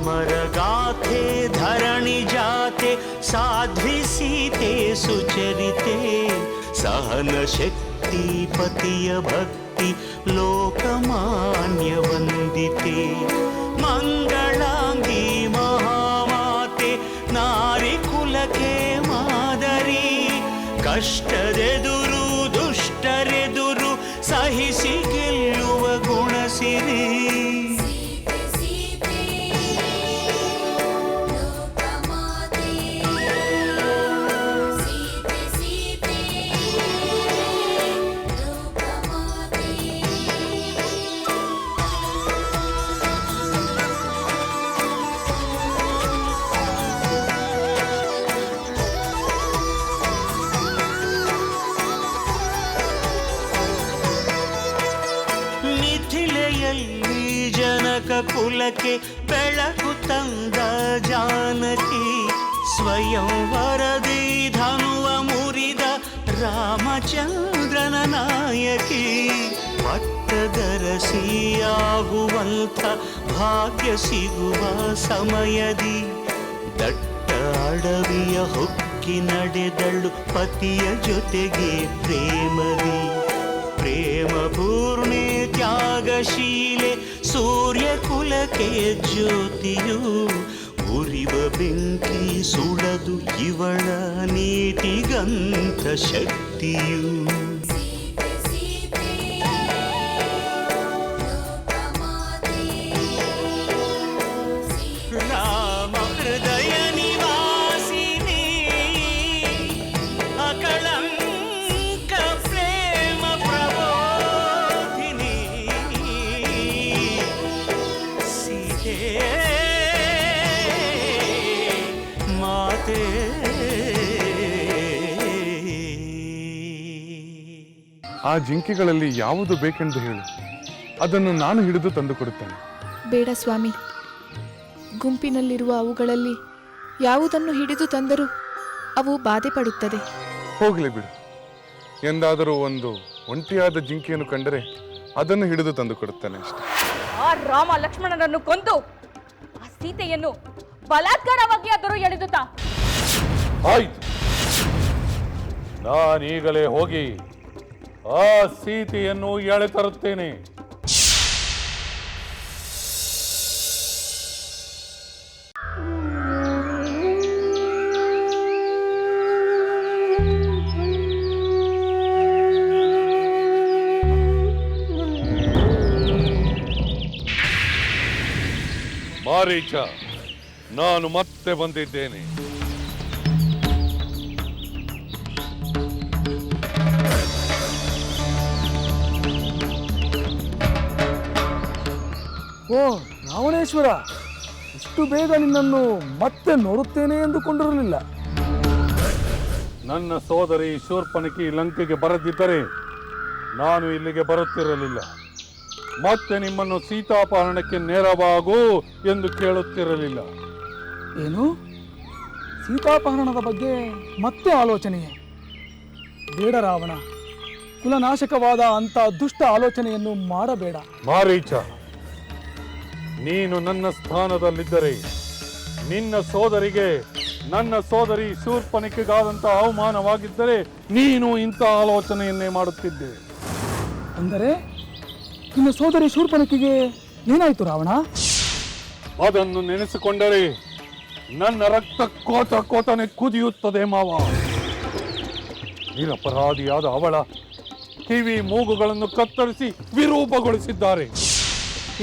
अमर गाथे धरणि जाते साध्वी सीते सुचरिते सहन शक्ति पतिय भक्ति लोकमान्य वंदिते मंगलांगी महामाते नारी कुलके मादरी कष्टदेदुरु दुष्टरेदुरु सहिಸಿ ಗೆಲ್ಲುವ ಗುಣಸಿರಿ ಜನಕ ಕುಲಕ್ಕೆ ಬೆಳಕು ತಂದ ಜಾನಕಿ ಸ್ವಯಂ ವರದಿ ಧನುವ ಮುರಿದ ರಾಮಚಂದ್ರನ ನಾಯಕಿ ಪಟ್ಟದರಸಿಯಾಗುವಂಥ ಭಾಗ್ಯ ಸಿಗುವ ಸಮಯದಿ ದಟ್ಟ ಅಡವಿಯ ಹೊಕ್ಕಿ ನಡೆದಳು ಪತಿಯ ಜೊತೆಗೆ ಪ್ರೇಮದಿ ಪ್ರೇಮ ಪೂರ್ಣೆ ತ್ಯಾಗಶೀಲೆ ಸೂರ್ಯ ಕುಲಕ್ಕೆ ಜ್ಯೋತಿಯು ಉರಿವ ಬೆಂಕಿ ಸುಡದು ಇವಳ ನೀತಿಗಂತ ಶಕ್ತಿಯು ರಾಮ ಹೃದಯ ನಿವಾಸಿನಿ ಅಕಳಂಕ ಪ್ರೇಮ ಪ್ರಬೋಧಿನಿ ಸೀತೆ ಮಾತೆ. ಆ ಜಿಂಕೆಗಳಲ್ಲಿ ಯಾವುದು ಬೇಕೆಂದು ಹೇಳು, ಅದನ್ನು ನಾನು ಹಿಡಿದು ತಂದು ಕೊಡುತ್ತೇನೆ. ಬೇಡ ಸ್ವಾಮಿ, ಗುಂಪಿನಲ್ಲಿರುವ ಅವುಗಳಲ್ಲಿ ಯಾವುದನ್ನು ಹಿಡಿದು ತಂದರೂ ಅವು ಬಾಧೆ ಪಡುತ್ತದೆ. ಹೋಗಲಿ ಬಿಡು, ಎಂದಾದರೂ ಒಂದು ಒಂಟಿಯಾದ ಜಿಂಕೆಯನ್ನು ಕಂಡರೆ ಅದನ್ನು ಹಿಡಿದು ತಂದು ಕೊಡುತ್ತೇನೆ ಅಷ್ಟೇ. ಆ ರಾಮ ಲಕ್ಷ್ಮಣನನ್ನು ಕೊಂದು ಆ ಸೀತೆಯನ್ನು ಬಲಾತ್ಕಾರವಾಗಿ ಆದರೂ ಎಳೆದುತ್ತ. ಆಯ್ತು, ನಾನೀಗಲೇ ಹೋಗಿ ಆ ಸೀತೆಯನ್ನು ಎಳೆ ತರುತ್ತೇನೆ. ಮಾರೀಚ, ನಾನು ಮತ್ತೆ ಬಂದಿದ್ದೇನೆ. ಓ ರಾವಣೇಶ್ವರ, ಇಷ್ಟು ಬೇಗ ನಿನ್ನನ್ನು ಮತ್ತೆ ನೋಡುತ್ತೇನೆ ಎಂದುಕೊಂಡಿರಲಿಲ್ಲ. ನನ್ನ ಸೋದರಿ ಶೂರ್ಪನಖಿ ಲಂಕೆಗೆ ಬರದಿದ್ದರೆ ನಾನು ಇಲ್ಲಿಗೆ ಬರುತ್ತಿರಲಿಲ್ಲ. ಮತ್ತೆ ನಿಮ್ಮನ್ನು ಸೀತಾಪಹರಣಕ್ಕೆ ನೆರವಾಗು ಎಂದು ಕೇಳುತ್ತಿರಲಿಲ್ಲ. ಏನು, ಸೀತಾಪಹರಣದ ಬಗ್ಗೆ ಮತ್ತೆ ಆಲೋಚನೆಯೇ? ಬೇಡ ರಾವಣ, ಕುಲನಾಶಕವಾದ ಅಂತ ದುಷ್ಟ ಆಲೋಚನೆಯನ್ನು ಮಾಡಬೇಡ. ಮಾರೀಚ, ನೀನು ನನ್ನ ಸ್ಥಾನದಲ್ಲಿದ್ದರೆ ನಿನ್ನ ಸೋದರಿಗೆ, ನನ್ನ ಸೋದರಿ ಶೂರ್ಪನಖಿಗಾದಂಥ ಅವಮಾನವಾಗಿದ್ದರೆ ನೀನು ಇಂಥ ಆಲೋಚನೆಯನ್ನೇ ಮಾಡುತ್ತಿದ್ದೆ. ಅಂದರೆ ನಿನ್ನ ಸೋದರಿ ಶೂರ್ಪನಖಿಗೆ ಏನಾಯ್ತು ರಾವಣ? ಅದನ್ನು ನೆನೆಸಿಕೊಂಡರೆ ನನ್ನ ರಕ್ತ ಕೋತ ಕೋತನೆ ಕುದಿಯುತ್ತದೆ ಮಾವ. ನಿರಪರಾಧಿಯಾದ ಅವಳ ಕಿವಿ ಮೂಗುಗಳನ್ನು ಕತ್ತರಿಸಿ ವಿರೂಪಗೊಳಿಸಿದ್ದಾರೆ.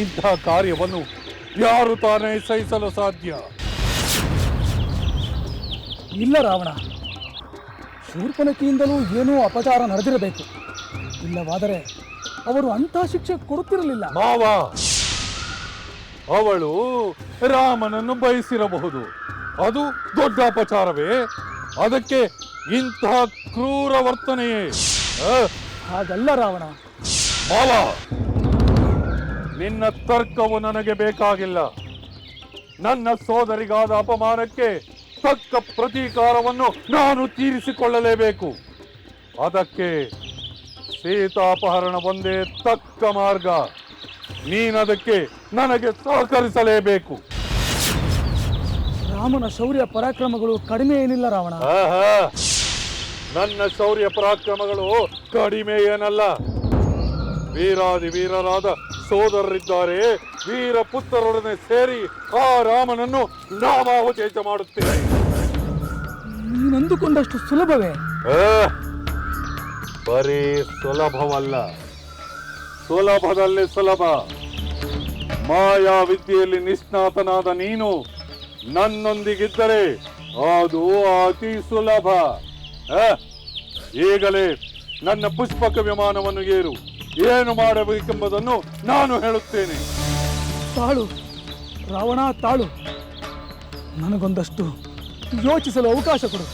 ಇಂತಹ ಕಾರ್ಯವನ್ನು ಯಾರು ತಾನೇ ಸಹಿಸಲು ಸಾಧ್ಯ? ಇಲ್ಲ ರಾವಣ, ಶೂರ್ಪನಖಿಯಿಂದಲೂ ಏನೋ ಅಪಚಾರ ನಡೆದಿರಬೇಕು. ಇಲ್ಲವಾದರೆ ಅವರು ಅಂಥ ಶಿಕ್ಷೆ ಕೊಡುತ್ತಿರಲಿಲ್ಲ. ಮಾವ, ಅವಳು ರಾಮನನ್ನು ಬಯಸಿರಬಹುದು, ಅದು ದೊಡ್ಡ ಅಪಚಾರವೇ? ಅದಕ್ಕೆ ಇಂತಹ ಕ್ರೂರ ವರ್ತನೆಯೇ? ಹಾಗಲ್ಲ ರಾವಣ. ಮಾವ, ನಿನ್ನ ತರ್ಕವು ನನಗೆ ಬೇಕಾಗಿಲ್ಲ. ನನ್ನ ಸೋದರಿಗಾದ ಅಪಮಾನಕ್ಕೆ ತಕ್ಕ ಪ್ರತೀಕಾರವನ್ನು ನಾನು ತೀರಿಸಿಕೊಳ್ಳಲೇಬೇಕು. ಅದಕ್ಕೆ ಸೀತಾಪಹರಣ ಒಂದೇ ತಕ್ಕ ಮಾರ್ಗ. ನೀನದಕ್ಕೆ ನನಗೆ ಸಹಕರಿಸಲೇಬೇಕು. ರಾಮನ ಶೌರ್ಯ ಪರಾಕ್ರಮಗಳು ಕಡಿಮೆ ಏನಿಲ್ಲ ರಾವಣ. ಆಹಾ, ನನ್ನ ಶೌರ್ಯ ಪರಾಕ್ರಮಗಳು ಕಡಿಮೆ ಏನಲ್ಲ. ವೀರಾದಿ ವೀರರಾದ ಸೋದರರಿದ್ದಾರೆ. ವೀರ ಪುತ್ರರೊಡನೆ ಸೇರಿ ಆ ರಾಮನನ್ನು ನಾಮಾವಚೇತ ಮಾಡುತ್ತೇನೆ. ನೀನಂದುಕೊಂಡಷ್ಟು ಸುಲಭವೇ? ಬರೀ ಸುಲಭವಲ್ಲ, ಸುಲಭದಲ್ಲಿ ಸುಲಭ. ಮಾಯಾ ವಿದ್ಯೆಯಲ್ಲಿ ನಿಷ್ಣಾತನಾದ ನೀನು ನನ್ನೊಂದಿಗಿದ್ದರೆ ಅದು ಅತಿ ಸುಲಭ. ಈಗಲೇ ನನ್ನ ಪುಷ್ಪಕ ವಿಮಾನವನ್ನು ಏರು. ಏನು ಮಾಡಬೇಕೆಂಬುದನ್ನು ನಾನು ಹೇಳುತ್ತೇನೆ. ತಾಳು ರಾವಣ, ತಾಳು. ನನಗೊಂದಷ್ಟು ಯೋಚಿಸಲು ಅವಕಾಶ ಕೊಡು.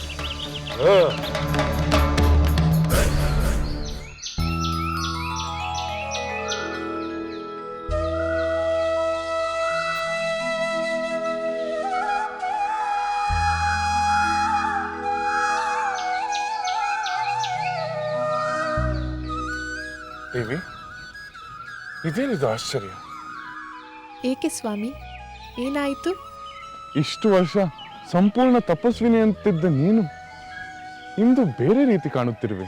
ದೇವಿ, ಇದೇನಿದು ಆಶ್ಚರ್ಯ? ಏಕೆ ಸ್ವಾಮಿ, ಏನಾಯಿತು? ಇಷ್ಟು ವರ್ಷ ಸಂಪೂರ್ಣ ತಪಸ್ವಿನಿ ಅಂತಿದ್ದ ನೀನು ಇಂದು ಬೇರೆ ರೀತಿ ಕಾಣುತ್ತಿರುವೆ.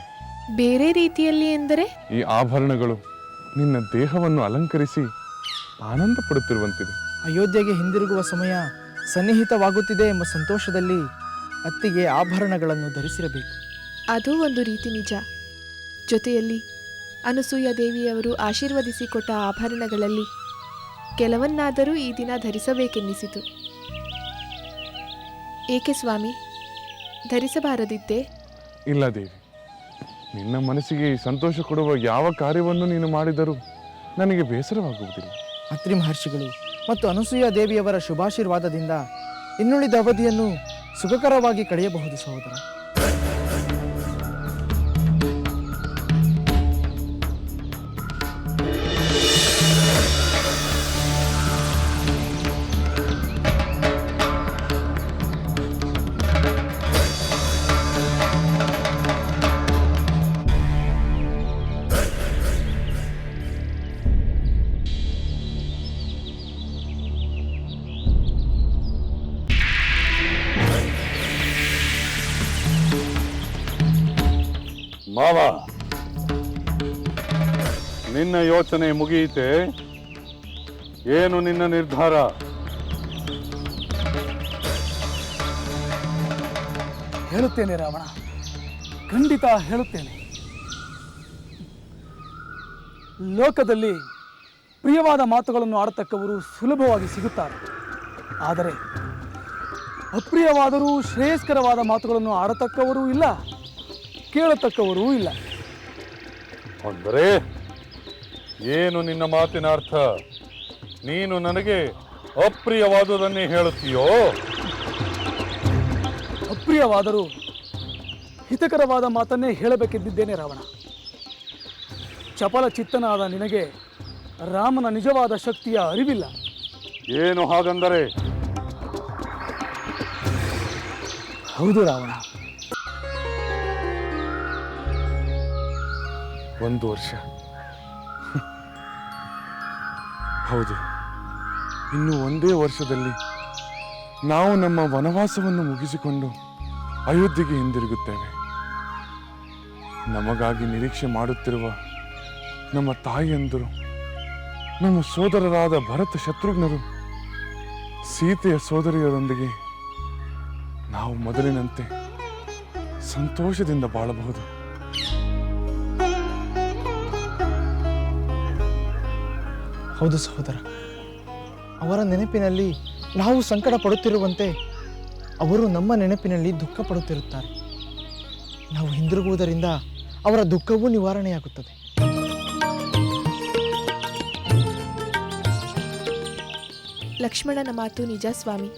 ಬೇರೆ ರೀತಿಯಲ್ಲಿ ಎಂದರೆ? ಈ ಆಭರಣಗಳು ನಿನ್ನ ದೇಹವನ್ನು ಅಲಂಕರಿಸಿ ಆನಂದ ಪಡುತ್ತಿರುವಂತಿದೆ. ಅಯೋಧ್ಯೆಗೆ ಹಿಂದಿರುಗುವ ಸಮಯ ಸನ್ನಿಹಿತವಾಗುತ್ತಿದೆ ಎಂಬ ಸಂತೋಷದಲ್ಲಿ ಅತ್ತಿಗೆ ಆಭರಣಗಳನ್ನು ಧರಿಸಿರಬೇಕು. ಅದು ಒಂದು ರೀತಿ ನಿಜ. ಜೊತೆಯಲ್ಲಿ ಅನಸೂಯ ದೇವಿಯವರು ಆಶೀರ್ವದಿಸಿಕೊಟ್ಟ ಆಭರಣಗಳಲ್ಲಿ ಕೆಲವನ್ನಾದರೂ ಈ ದಿನ ಧರಿಸಬೇಕೆನ್ನಿಸಿತು. ಏಕೆ ಸ್ವಾಮಿ, ಧರಿಸಬಾರದಿದ್ದೆ? ಇಲ್ಲ ದೇವಿ, ನಿನ್ನ ಮನಸ್ಸಿಗೆ ಸಂತೋಷ ಕೊಡುವ ಯಾವ ಕಾರ್ಯವನ್ನು ನೀನು ಮಾಡಿದರೂ ನನಗೆ ಬೇಸರವಾಗುವುದಿಲ್ಲ. ಅತ್ರಿ ಮಹರ್ಷಿಗಳು ಮತ್ತು ಅನಸೂಯ ದೇವಿಯವರ ಶುಭಾಶೀರ್ವಾದದಿಂದ ಇನ್ನುಳಿದ ಅವಧಿಯನ್ನು ಸುಖಕರವಾಗಿ ಕಳೆಯಬಹುದು ಸಹೋದರ. ಮಾವ, ನಿನ್ನ ಯೋಚನೆ ಮುಗಿಯಿತೆ? ಏನು ನಿನ್ನ ನಿರ್ಧಾರ? ಹೇಳುತ್ತೇನೆ ರಾವಣ, ಖಂಡಿತ ಹೇಳುತ್ತೇನೆ. ಲೋಕದಲ್ಲಿ ಪ್ರಿಯವಾದ ಮಾತುಗಳನ್ನು ಆಡತಕ್ಕವರು ಸುಲಭವಾಗಿ ಸಿಗುತ್ತಾರೆ. ಆದರೆ ಅಪ್ರಿಯವಾದರೂ ಶ್ರೇಯಸ್ಕರವಾದ ಮಾತುಗಳನ್ನು ಆಡತಕ್ಕವರೂ ಇಲ್ಲ, ಕೇಳತಕ್ಕವರೂ ಇಲ್ಲ. ಅಂದರೆ ಏನು ನಿನ್ನ ಮಾತಿನ ಅರ್ಥ? ನೀನು ನನಗೆ ಅಪ್ರಿಯವಾದುದನ್ನೇ ಹೇಳುತ್ತೀಯೋ? ಅಪ್ರಿಯವಾದರೂ ಹಿತಕರವಾದ ಮಾತನ್ನೇ ಹೇಳಬೇಕೆಂದಿದ್ದೇನೆ ರಾವಣ. ಚಪಲ ಚಿತ್ತನಾದ ನಿನಗೆ ರಾಮನ ನಿಜವಾದ ಶಕ್ತಿಯ ಅರಿವಿಲ್ಲ. ಏನು ಹಾಗಂದರೆ? ಹೌದು ರಾವಣ, 1 ವರ್ಷ. ಹೌದು, ಇನ್ನು ಒಂದೇ ವರ್ಷದಲ್ಲಿ ನಾವು ನಮ್ಮ ವನವಾಸವನ್ನು ಮುಗಿಸಿಕೊಂಡು ಅಯೋಧ್ಯೆಗೆ ಹಿಂದಿರುಗುತ್ತೇವೆ. ನಮಗಾಗಿ ನಿರೀಕ್ಷೆ ಮಾಡುತ್ತಿರುವ ನಮ್ಮ ತಾಯಿಯಂದರು, ನಮ್ಮ ಸೋದರರಾದ ಭರತ ಶತ್ರುಘ್ನರು, ಸೀತೆಯ ಸೋದರಿಯರೊಂದಿಗೆ ನಾವು ಮೊದಲಿನಂತೆ ಸಂತೋಷದಿಂದ ಬಾಳಬಹುದು. ಹೌದು ಸಹೋದರ, ಅವರ ನೆನಪಿನಲ್ಲಿ ನಾವು ಸಂಕಟ ಪಡುತ್ತಿರುವಂತೆ ಅವರು ನಮ್ಮ ನೆನಪಿನಲ್ಲಿ ದುಃಖ ಪಡುತ್ತಿರುತ್ತಾರೆ. ನಾವು ಹಿಂದಿರುಗುವುದರಿಂದ ಅವರ ದುಃಖವೂ ನಿವಾರಣೆಯಾಗುತ್ತದೆ. ಲಕ್ಷ್ಮಣನ ಮಾತು ನಿಜ ಸ್ವಾಮಿ.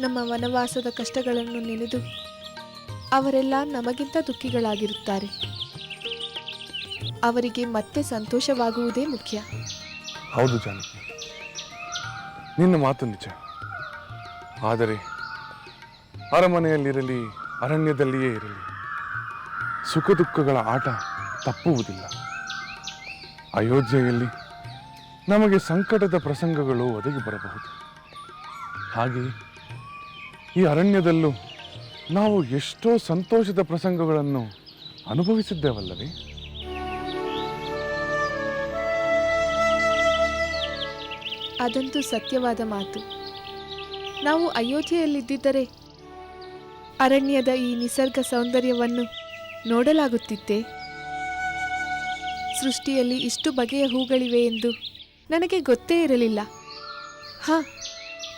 ನಮ್ಮ ವನವಾಸದ ಕಷ್ಟಗಳನ್ನು ನೆನೆದು ಅವರೆಲ್ಲ ನಮಗಿಂತ ದುಃಖಿಗಳಾಗಿರುತ್ತಾರೆ. ಅವರಿಗೆ ಮತ್ತೆ ಸಂತೋಷವಾಗುವುದೇ ಮುಖ್ಯ. ಹೌದು ಜಾನಕಿ, ನಿನ್ನ ಮಾತು ನಿಜ. ಆದರೆ ಅರಮನೆಯಲ್ಲಿರಲಿ ಅರಣ್ಯದಲ್ಲಿಯೇ ಇರಲಿ, ಸುಖ ದುಃಖಗಳ ಆಟ ತಪ್ಪುವುದಿಲ್ಲ. ಅಯೋಧ್ಯೆಯಲ್ಲಿ ನಮಗೆ ಸಂಕಟದ ಪ್ರಸಂಗಗಳು ಒದಗಿ ಬರಬಹುದು. ಹಾಗೆ ಈ ಅರಣ್ಯದಲ್ಲೂ ನಾವು ಎಷ್ಟೋ ಸಂತೋಷದ ಪ್ರಸಂಗಗಳನ್ನು ಅನುಭವಿಸಿದ್ದೇವಲ್ಲವೇ? ಅದಂತೂ ಸತ್ಯವಾದ ಮಾತು. ನಾವು ಅಯೋಧ್ಯೆಯಲ್ಲಿದ್ದಿದ್ದರೆ ಅರಣ್ಯದ ಈ ನಿಸರ್ಗ ಸೌಂದರ್ಯವನ್ನು ನೋಡಲಾಗುತ್ತಿತ್ತೆ. ಸೃಷ್ಟಿಯಲ್ಲಿ ಇಷ್ಟು ಬಗೆಯ ಹೂಗಳಿವೆ ಎಂದು ನನಗೆ ಗೊತ್ತೇ ಇರಲಿಲ್ಲ.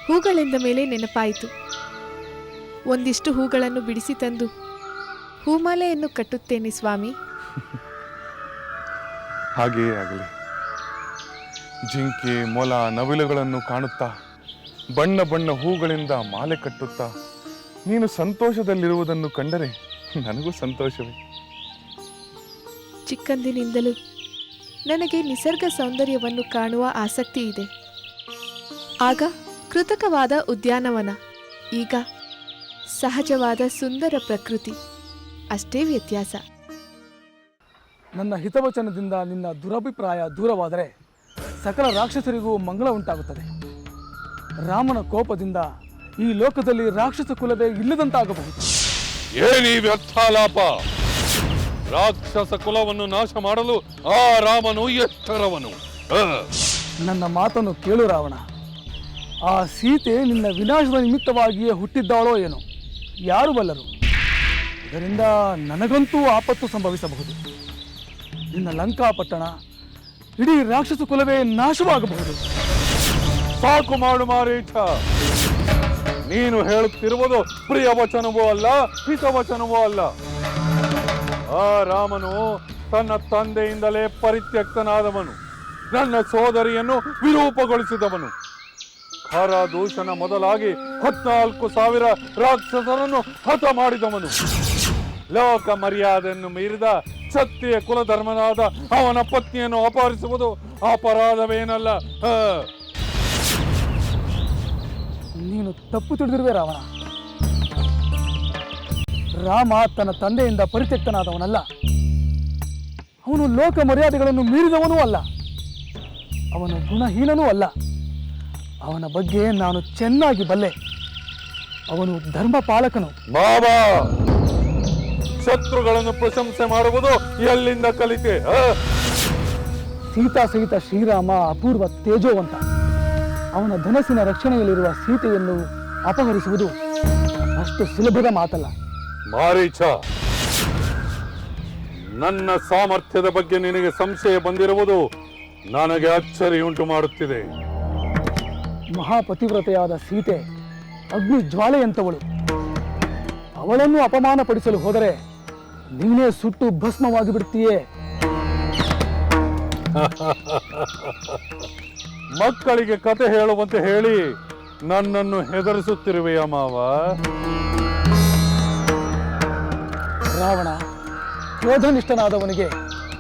ಹೂಗಳೆಂದ ಮೇಲೆ ನೆನಪಾಯಿತು. ಒಂದಿಷ್ಟು ಹೂಗಳನ್ನು ಬಿಡಿಸಿ ತಂದು ಹೂಮಾಲೆಯನ್ನು ಕಟ್ಟುತ್ತೇನೆ ಸ್ವಾಮಿ. ಹಾಗೆಯೇ ಆಗಲಿ. ಜಿಂಕೆ, ಮೊಲ, ನವಿಲುಗಳನ್ನು ಕಾಣುತ್ತಾ ಬಣ್ಣ ಬಣ್ಣ ಹೂಗಳಿಂದ ಮಾಲೆ ಕಟ್ಟುತ್ತಾ ನೀನು ಸಂತೋಷದಲ್ಲಿರುವುದನ್ನು ಕಂಡರೆ ನನಗೂ ಸಂತೋಷವೇ. ಚಿಕ್ಕಂದಿನಿಂದಲೂ ನನಗೆ ನಿಸರ್ಗ ಸೌಂದರ್ಯವನ್ನು ಕಾಣುವ ಆಸಕ್ತಿ ಇದೆ. ಆಗ ಕೃತಕವಾದ ಉದ್ಯಾನವನ, ಈಗ ಸಹಜವಾದ ಸುಂದರ ಪ್ರಕೃತಿ, ಅಷ್ಟೇ ವ್ಯತ್ಯಾಸ. ನನ್ನ ಹಿತವಚನದಿಂದ ನಿನ್ನ ದುರಭಿಪ್ರಾಯ ದೂರವಾದರೆ ಸಕಲ ರಾಕ್ಷಸರಿಗೂ ಮಂಗಳ ಉಂಟಾಗುತ್ತದೆ. ರಾಮನ ಕೋಪದಿಂದ ಈ ಲೋಕದಲ್ಲಿ ರಾಕ್ಷಸ ಕುಲವೇ ಇಲ್ಲದಂತಾಗಬಹುದು. ಏನೀ ವ್ಯರ್ಥಾಲಾಪ? ರಾಕ್ಷಸ ಕುಲವನ್ನು ನಾಶ ಮಾಡಲು ಆ ರಾಮನು ಎಷ್ಟರವನು. ನನ್ನ ಮಾತನ್ನು ಕೇಳು ರಾವಣ. ಆ ಸೀತೆ ನಿನ್ನ ವಿನಾಶದ ನಿಮಿತ್ತವಾಗಿಯೇ ಹುಟ್ಟಿದ್ದಾಳೋ ಏನೋ, ಯಾರು ಬಲ್ಲರು. ಇದರಿಂದ ನನಗಂತೂ ಆಪತ್ತು ಸಂಭವಿಸಬಹುದು. ನಿನ್ನ ಲಂಕಾಪಟ್ಟಣ, ಇಡೀ ರಾಕ್ಷಸ ಕುಲವೇ ನಾಶವಾಗಬಹುದು. ಸಾಕು ಮಾಡು ಮಾರೀಚ. ನೀನು ಹೇಳುತ್ತಿರುವುದು ಪ್ರಿಯ ವಚನವೂ ಅಲ್ಲ, ಹಿತವಚನವೂ ಅಲ್ಲ. ಆ ರಾಮನು ತನ್ನ ತಂದೆಯಿಂದಲೇ ಪರಿತ್ಯಕ್ತನಾದವನು, ನನ್ನ ಸೋದರಿಯನ್ನು ವಿರೂಪಗೊಳಿಸಿದವನು, ಖರ ದೂಷಣ ಮೊದಲಾಗಿ 14,000 ರಾಕ್ಷಸರನ್ನು ಹತ ಮಾಡಿದವನು. ಲೋಕ ಮರ್ಯಾದೆಯನ್ನು ಮೀರಿದ ಕ್ಷತ್ರಿಯ ಕುಲಧರ್ಮನಾದ ಅವನ ಪತ್ನಿಯನ್ನು ಅಪಹರಿಸುವುದು ಅಪರಾಧವೇನಲ್ಲ. ನೀನು ತಪ್ಪು ತಿಳಿದಿರುವೆ ರಾವಣ. ರಾಮ ತನ್ನ ತಂದೆಯಿಂದ ಪರಿತ್ಯಕ್ತನಾದವನಲ್ಲ. ಅವನು ಲೋಕ ಮರ್ಯಾದೆಗಳನ್ನು ಮೀರಿದವನೂ ಅಲ್ಲ. ಅವನು ಗುಣಹೀನನೂ ಅಲ್ಲ. ಅವನ ಬಗ್ಗೆ ನಾನು ಚೆನ್ನಾಗಿ ಬಲ್ಲೆ. ಅವನು ಧರ್ಮ ಪಾಲಕನು. ಬಾಬಾ, ಶತ್ರುಗಳನ್ನು ಪ್ರಶಂಸೆ ಮಾಡುವುದು ಎಲ್ಲಿಂದ ಕಲಿತೆ? ಸೀತಾ ಸಹಿತ ಶ್ರೀರಾಮ ಅಪೂರ್ವ ತೇಜೋವಂತ. ಅವನ ಧನಸ್ಸಿನ ರಕ್ಷಣೆಯಲ್ಲಿರುವ ಸೀತೆಯನ್ನು ಅಪಹರಿಸುವುದು ಅಷ್ಟು ಸುಲಭದ ಮಾತಲ್ಲ. ಮಾರೀಚ, ನನ್ನ ಸಾಮರ್ಥ್ಯದ ಬಗ್ಗೆ ನಿನಗೆ ಸಂಶಯ ಬಂದಿರುವುದು ನನಗೆ ಅಚ್ಚರಿಯುಂಟು ಮಾಡುತ್ತಿದೆ. ಮಹಾಪತಿವ್ರತೆಯಾದ ಸೀತೆ ಅಗ್ನಿ ಜ್ವಾಲೆಯಂತವಳು. ಅವಳನ್ನು ಅಪಮಾನಪಡಿಸಲು ಹೋದರೆ ನೀನೇ ಸುಟ್ಟು ಭಸ್ಮವಾಗಿ ಬಿಡ್ತೀಯೇ. ಮಕ್ಕಳಿಗೆ ಕತೆ ಹೇಳುವಂತೆ ಹೇಳಿ ನನ್ನನ್ನು ಹೆದರಿಸುತ್ತಿರುವೆಯ ಮಾವ? ರಾವಣ, ಕ್ರೋಧನಿಷ್ಠನಾದವನಿಗೆ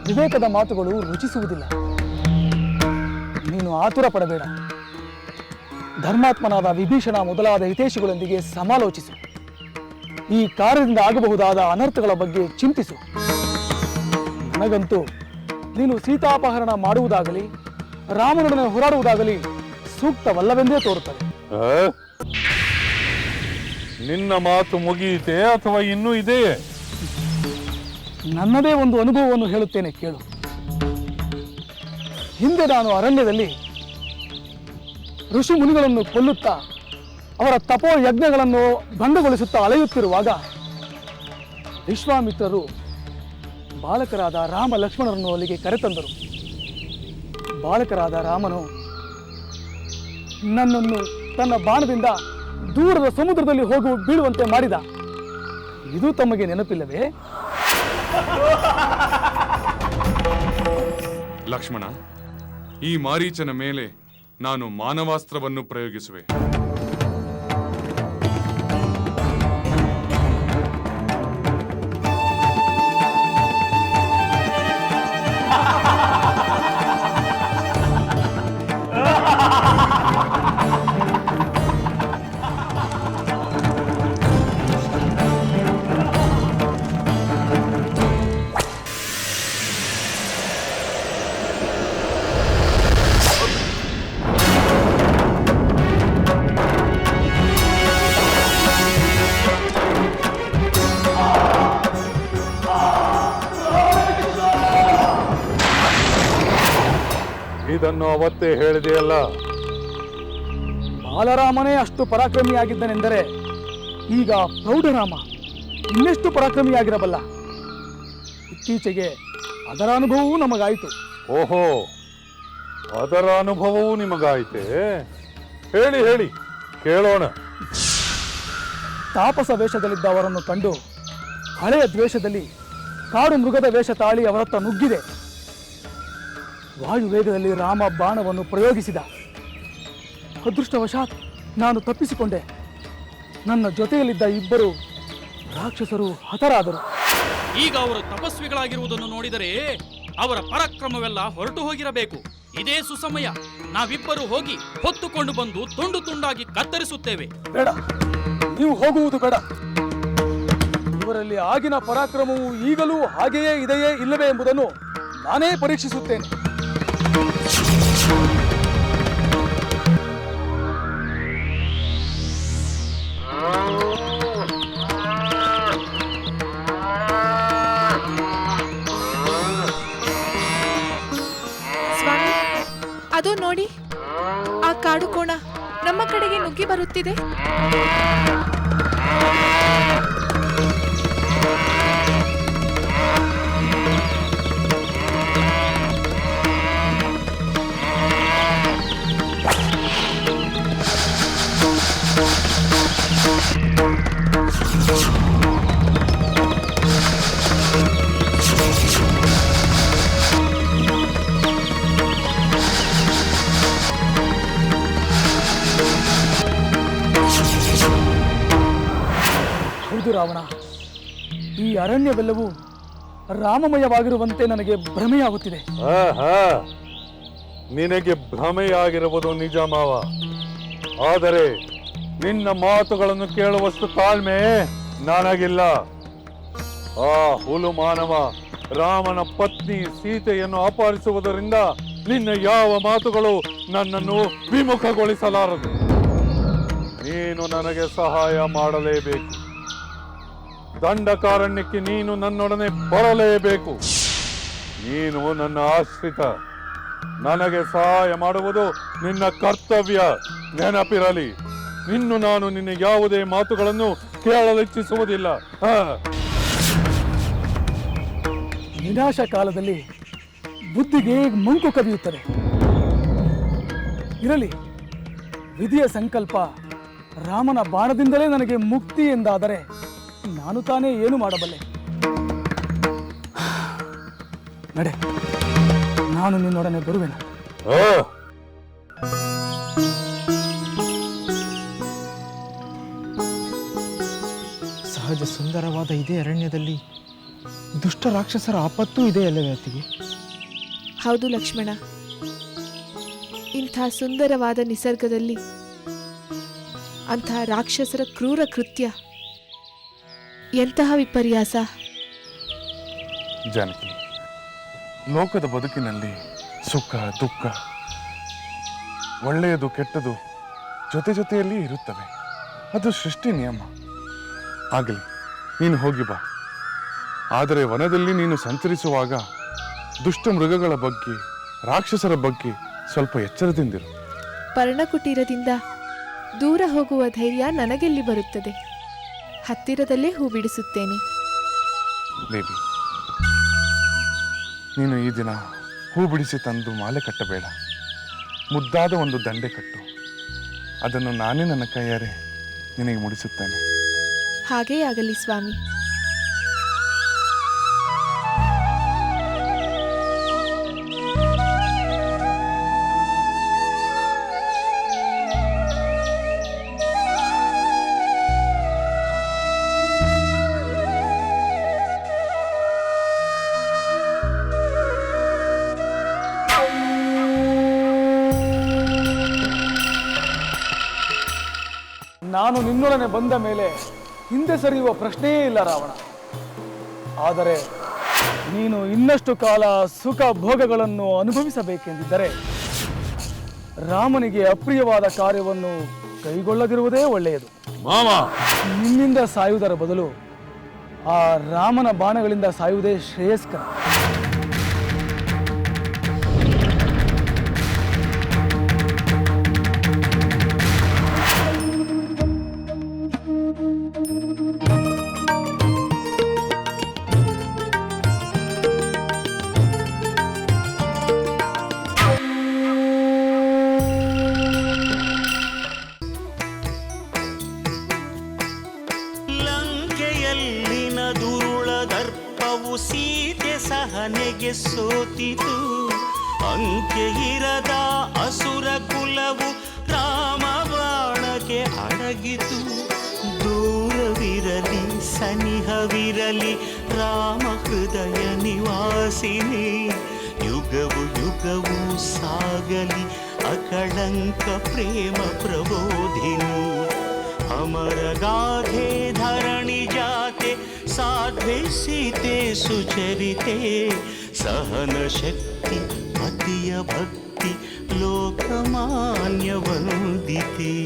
ವಿವೇಕದ ಮಾತುಗಳು ರುಚಿಸುವುದಿಲ್ಲ. ನೀನು ಆತುರ ಪಡಬೇಡ. ಧರ್ಮಾತ್ಮನಾದ ವಿಭೀಷಣ ಮೊದಲಾದ ಹಿತೈಷಿಗಳೊಂದಿಗೆ ಸಮಾಲೋಚಿಸು. ಈ ಕಾರ್ಯದಿಂದ ಆಗಬಹುದಾದ ಅನರ್ಥಗಳ ಬಗ್ಗೆ ಚಿಂತಿಸು. ನನಗಂತೂ ನೀನು ಸೀತಾಪಹರಣ ಮಾಡುವುದಾಗಲಿ ರಾಮನೊಡನೆ ಹೋರಾಡುವುದಾಗಲಿ ಸೂಕ್ತವಲ್ಲವೆಂದೇ ತೋರುತ್ತದೆ. ನಿನ್ನ ಮಾತು ಮುಗಿಯಿತೆ ಅಥವಾ ಇನ್ನೂ ಇದೆಯೇ? ನನ್ನದೇ ಒಂದು ಅನುಭವವನ್ನು ಹೇಳುತ್ತೇನೆ, ಕೇಳು. ಹಿಂದೆ ನಾನು ಅರಣ್ಯದಲ್ಲಿ ಋಷಿ ಮುನಿಗಳನ್ನು ಕೊಲ್ಲುತ್ತಾ ಅವರ ತಪೋ ಯಜ್ಞಗಳನ್ನು ಭಂಗಗೊಳಿಸುತ್ತಾ ಅಲೆಯುತ್ತಿರುವಾಗ ವಿಶ್ವಾಮಿತ್ರರು ಬಾಲಕರಾದ ರಾಮ ಲಕ್ಷ್ಮಣರನ್ನು ಅಲ್ಲಿಗೆ ಕರೆತಂದರು. ಬಾಲಕರಾದ ರಾಮನು ನನ್ನನ್ನು ತನ್ನ ಬಾಣದಿಂದ ದೂರದ ಸಮುದ್ರದಲ್ಲಿ ಬೀಳುವಂತೆ ಮಾಡಿದ. ಇದು ತಮಗೆ ನೆನಪಿಲ್ಲವೇ? ಲಕ್ಷ್ಮಣ, ಈ ಮಾರೀಚನ ಮೇಲೆ ನಾನು ಮಾನವಾಸ್ತ್ರವನ್ನು ಪ್ರಯೋಗಿಸುವೆ. ಇದನ್ನು ಅವತ್ತೇ ಹೇಳಿದೆಯಲ್ಲ. ಬಾಲರಾಮನೇ ಅಷ್ಟು ಪರಾಕ್ರಮಿಯಾಗಿದ್ದನೆಂದರೆ ಈಗ ಪ್ರೌಢರಾಮ ಇನ್ನೆಷ್ಟು ಪರಾಕ್ರಮಿಯಾಗಿರಬಲ್ಲ. ಇತ್ತೀಚೆಗೆ ಅದರ ಅನುಭವವೂ ನಮಗಾಯಿತು. ಓಹೋ, ಅದರ ಅನುಭವವೂ ನಿಮಗಾಯಿತೆ? ಹೇಳಿ ಹೇಳಿ, ಕೇಳೋಣ. ತಾಪಸ ವೇಷದಲ್ಲಿದ್ದ ಅವರನ್ನು ಕಂಡು ಹಳೆಯ ದ್ವೇಷದಲ್ಲಿ ಕಾಡು ಮೃಗದ ವೇಷ ತಾಳಿ ಅವರತ್ತ ನುಗ್ಗಿದೆ. ವಾಯುವೇಗದಲ್ಲಿ ರಾಮ ಬಾಣವನ್ನು ಪ್ರಯೋಗಿಸಿದ. ಅದೃಷ್ಟವಶಾತ್ ನಾನು ತಪ್ಪಿಸಿಕೊಂಡೆ. ನನ್ನ ಜೊತೆಯಲ್ಲಿದ್ದ ಇಬ್ಬರು ರಾಕ್ಷಸರು ಹತರಾದರು. ಈಗ ಅವರು ತಪಸ್ವಿಗಳಾಗಿರುವುದನ್ನು ನೋಡಿದರೆ ಅವರ ಪರಾಕ್ರಮವೆಲ್ಲ ಹೊರಟು ಹೋಗಿರಬೇಕು. ಇದೇ ಸುಸಮಯ. ನಾವಿಬ್ಬರು ಹೋಗಿ ಹೊತ್ತುಕೊಂಡು ಬಂದು ತುಂಡು ತುಂಡಾಗಿ ಕತ್ತರಿಸುತ್ತೇವೆ. ಬೇಡ, ನೀವು ಹೋಗುವುದು ಬೇಡ. ಇವರಲ್ಲಿ ಆಗಿನ ಪರಾಕ್ರಮವು ಈಗಲೂ ಹಾಗೆಯೇ ಇದೆಯೇ ಇಲ್ಲವೇ ಎಂಬುದನ್ನು ನಾನೇ ಪರೀಕ್ಷಿಸುತ್ತೇನೆ. ಸ್ವಾಮಿ, ಅದು ನೋಡಿ, ಆ ಕಾಡು ಕೋಣ ನಮ್ಮ ಕಡೆಗೆ ನುಗ್ಗಿ ಬರುತ್ತಿದೆ. ಹೌದು ರಾವಣ, ಈ ಅರಣ್ಯವೆಲ್ಲವೂ ರಾಮಮಯವಾಗಿರುವಂತೆ ನನಗೆ ಭ್ರಮೆಯಾಗುತ್ತಿದೆ. ನಿನಗೆ ಭ್ರಮೆಯಾಗಿರುವುದು ನಿಜ ಮಾವ. ಆದರೆ ನಿನ್ನ ಮಾತುಗಳನ್ನು ಕೇಳುವಷ್ಟು ತಾಳ್ಮೆ ನನಗಿಲ್ಲ. ಆ ಹುಲು ಮಾನವ ರಾಮನ ಪತ್ನಿ ಸೀತೆಯನ್ನು ಅಪಹರಿಸುವುದರಿಂದ ನಿನ್ನ ಯಾವ ಮಾತುಗಳು ನನ್ನನ್ನು ವಿಮುಖಗೊಳಿಸಲಾರದು. ನೀನು ನನಗೆ ಸಹಾಯ ಮಾಡಲೇಬೇಕು. ದಂಡಕಾರಣ್ಯಕ್ಕೆ ನೀನು ನನ್ನೊಡನೆ ಬರಲೇಬೇಕು. ನೀನು ನನ್ನ ಆಶ್ರಿತ. ನನಗೆ ಸಹಾಯ ಮಾಡುವುದು ನಿನ್ನ ಕರ್ತವ್ಯ. ನೆನಪಿರಲಿ, ಇನ್ನು ನಾನು ನಿನ್ನ ಯಾವುದೇ ಮಾತುಗಳನ್ನು ಕೇಳಲಿಚ್ಛಿಸುವುದಿಲ್ಲ. ವಿನಾಶ ಕಾಲದಲ್ಲಿ ಬುದ್ಧಿಗೆ ಮಂಕು ಕವಿಯುತ್ತದೆ. ಇರಲಿ, ವಿಧಿಯ ಸಂಕಲ್ಪ ರಾಮನ ಬಾಣದಿಂದಲೇ ನನಗೆ ಮುಕ್ತಿ ಎಂದಾದರೆ ನಾನು ತಾನೇ ಏನು ಮಾಡಬಲ್ಲೆ? ನಡೆ, ನಾನು ನಿನ್ನೊಡನೆ ಬರುವೆನು. ಸಹಜ ಸುಂದರವಾದ ಇದೇ ಅರಣ್ಯದಲ್ಲಿ ದುಷ್ಟ ರಾಕ್ಷಸರ ಆಪತ್ತೂ ಇದೆ ಅಲ್ಲವೇ ಅತ್ತಿಗೆ? ಹೌದು ಲಕ್ಷ್ಮಣ, ಇಂಥ ಸುಂದರವಾದ ನಿಸರ್ಗದಲ್ಲಿ ಅಂಥ ರಾಕ್ಷಸರ ಕ್ರೂರ ಕೃತ್ಯ, ಎಂತಹ ವಿಪರ್ಯಾಸ. ಜಾನಕಿ, ಲೋಕದ ಬದುಕಿನಲ್ಲಿ ಸುಖ ದುಃಖ, ಒಳ್ಳೆಯದು ಕೆಟ್ಟದು ಜೊತೆ ಜೊತೆಯಲ್ಲಿ ಇರುತ್ತವೆ. ಅದು ಸೃಷ್ಟಿ ನಿಯಮ. ಆಗಲಿ, ನೀನು ಹೋಗಿ ಬಾ. ಆದರೆ ವನದಲ್ಲಿ ನೀನು ಸಂಚರಿಸುವಾಗ ದುಷ್ಟ ಮೃಗಗಳ ಬಗ್ಗೆ, ರಾಕ್ಷಸರ ಬಗ್ಗೆ ಸ್ವಲ್ಪ ಎಚ್ಚರದಿಂದಿರು. ಪರ್ಣಕುಟೀರದಿಂದ ದೂರ ಹೋಗುವ ಧೈರ್ಯ ನನಗೆಲ್ಲಿ ಬರುತ್ತದೆ? ಹತ್ತಿರದಲ್ಲೇ ಹೂ ಬಿಡಿಸುತ್ತೇನೆ. ದೇವಿ, ನೀನು ಈ ದಿನ ಹೂ ಬಿಡಿಸಿ ತಂದು ಮಾಲೆ ಕಟ್ಟಬೇಡ. ಮುದ್ದಾದ ಒಂದು ದಂಡೆ ಕಟ್ಟು. ಅದನ್ನು ನಾನೇ ನನ್ನ ಕೈಯಾರೆ ನಿನಗೆ ಮುಡಿಸುತ್ತೇನೆ. ಹಾಗೇ ಆಗಲಿ ಸ್ವಾಮಿ. ನಾನು ನಿನ್ನೊಡನೆ ಬಂದ ಮೇಲೆ ಹಿಂದೆ ಸರಿಯುವ ಪ್ರಶ್ನೆಯೇ ಇಲ್ಲ ರಾವಣ. ಆದರೆ ನೀನು ಇನ್ನಷ್ಟು ಕಾಲ ಸುಖ ಭೋಗಗಳನ್ನು ಅನುಭವಿಸಬೇಕೆಂದಿದ್ದರೆ ರಾಮನಿಗೆ ಅಪ್ರಿಯವಾದ ಕಾರ್ಯವನ್ನು ಕೈಗೊಳ್ಳದಿರುವುದೇ ಒಳ್ಳೆಯದು. ನಿನ್ನಿಂದ ಸಾಯುವುದರ ಬದಲು ಆ ರಾಮನ ಬಾಣಗಳಿಂದ ಸಾಯುವುದೇ ಶ್ರೇಯಸ್ಕರ. ಸೀತೆ ಸಹನೆಗೆ ಸೋತಿತು. ಅಂಕೆ ಇರದ ಅಸುರ ಕುಲವು ರಾಮ ಬಾಣಕ್ಕೆ ಅಡಗಿತು. ದೂರವಿರಲಿ ಸನಿಹವಿರಲಿ ರಾಮ ಹೃದಯ ನಿವಾಸಿನಿ. ಯುಗವು ಯುಗವು ಸಾಗಲಿ ಅಕಳಂಕ ಪ್ರೇಮ ಪ್ರಬೋಧಿನಿ. ಅಮರ ಗಾಧೆ ಧರಣಿ ಜಾತೆ ಸಾಧ್ವೆ ಸೀತೆ ಸುಚರಿತೆ. ಸಹನ ಶಕ್ತಿ ಪತಿಯ ಭಕ್ತಿ ಲೋಕಮಾನ್ಯ ವಂದಿತೆ.